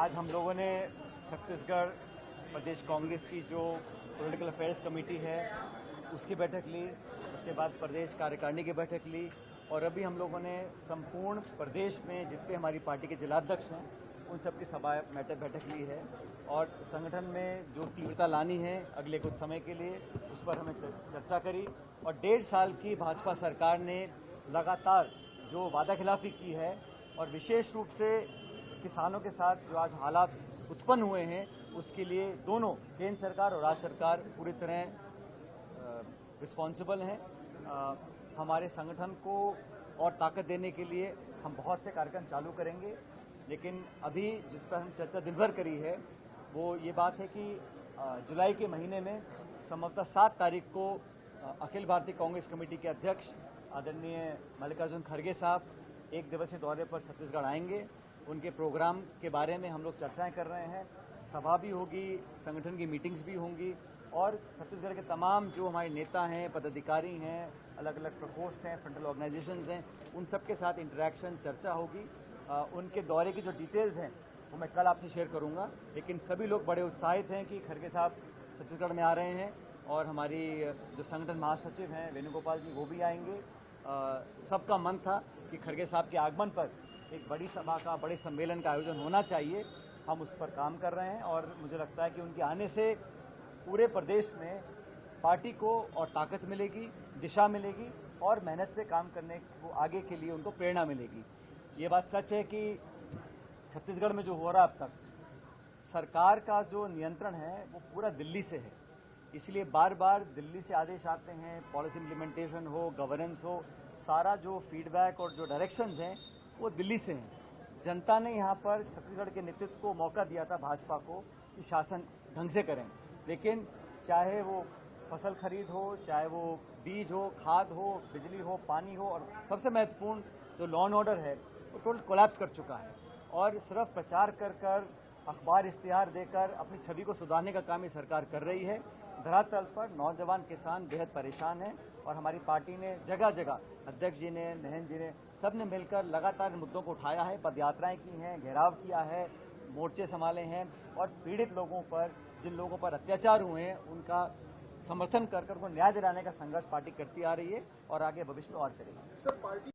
आज हम लोगों ने छत्तीसगढ़ प्रदेश कांग्रेस की जो पॉलिटिकल अफेयर्स कमेटी है उसकी बैठक ली, उसके बाद प्रदेश कार्यकारिणी की बैठक ली और अभी हम लोगों ने संपूर्ण प्रदेश में जितने हमारी पार्टी के जिलाध्यक्ष हैं उन सब की सभा बैठक ली है और संगठन में जो तीव्रता लानी है अगले कुछ समय के लिए उस पर हमें चर्चा करी। और 1.5 साल की भाजपा सरकार ने लगातार जो वादाखिलाफी की है और विशेष रूप से किसानों के साथ जो आज हालात उत्पन्न हुए हैं उसके लिए दोनों केंद्र सरकार और राज्य सरकार पूरी तरह रिस्पॉन्सिबल हैं। हमारे संगठन को और ताकत देने के लिए हम बहुत से कार्यक्रम चालू करेंगे, लेकिन अभी जिस पर हम चर्चा दिन भर करी है वो ये बात है कि जुलाई के महीने में संभवतः 7 तारीख को अखिल भारतीय कांग्रेस कमेटी के अध्यक्ष आदरणीय मल्लिकार्जुन खड़गे साहब 1 दिवसीय दौरे पर छत्तीसगढ़ आएंगे। उनके प्रोग्राम के बारे में हम लोग चर्चाएं कर रहे हैं, सभा भी होगी, संगठन की मीटिंग्स भी होंगी और छत्तीसगढ़ के तमाम जो हमारे नेता हैं, पदाधिकारी हैं, अलग अलग प्रकोष्ठ हैं, फ्रंटल ऑर्गेनाइजेशंस हैं, उन सब के साथ इंटरेक्शन चर्चा होगी। उनके दौरे की जो डिटेल्स हैं वो मैं कल आपसे शेयर करूंगा, लेकिन सभी लोग बड़े उत्साहित हैं कि खड़गे साहब छत्तीसगढ़ में आ रहे हैं और हमारी जो संगठन महासचिव हैं वेणुगोपाल जी वो भी आएंगे। सबका मन था कि खड़गे साहब के आगमन पर एक बड़ी सभा का, बड़े सम्मेलन का आयोजन होना चाहिए। हम उस पर काम कर रहे हैं और मुझे लगता है कि उनके आने से पूरे प्रदेश में पार्टी को और ताकत मिलेगी, दिशा मिलेगी और मेहनत से काम करने को आगे के लिए उनको प्रेरणा मिलेगी। ये बात सच है कि छत्तीसगढ़ में जो हो रहा अब तक सरकार का जो नियंत्रण है वो पूरा दिल्ली से है, इसलिए बार बार दिल्ली से आदेश आते हैं, पॉलिसी इम्प्लीमेंटेशन हो, गवर्नेंस हो, सारा जो फीडबैक और जो डायरेक्शंस हैं वो दिल्ली से हैं। जनता ने यहाँ पर छत्तीसगढ़ के नेतृत्व को मौका दिया था भाजपा को कि शासन ढंग से करें, लेकिन चाहे वो फसल खरीद हो, चाहे वो बीज हो, खाद हो, बिजली हो, पानी हो और सबसे महत्वपूर्ण जो लॉ एंड ऑर्डर है वो टोटल कोलैप्स कर चुका है और सिर्फ प्रचार कर अखबार इश्तिहार देकर अपनी छवि को सुधारने का काम ये सरकार कर रही है। धरातल पर नौजवान किसान बेहद परेशान हैं और हमारी पार्टी ने जगह जगह, अध्यक्ष जी ने, नहन जी ने, सब ने मिलकर लगातार इन मुद्दों को उठाया है, पदयात्राएं की हैं, घेराव किया है, मोर्चे संभाले हैं और पीड़ित लोगों पर, जिन लोगों पर अत्याचार हुए हैं उनका समर्थन कर उनको न्याय दिलाने का संघर्ष पार्टी करती आ रही है और आगे भविष्य में और करेगी।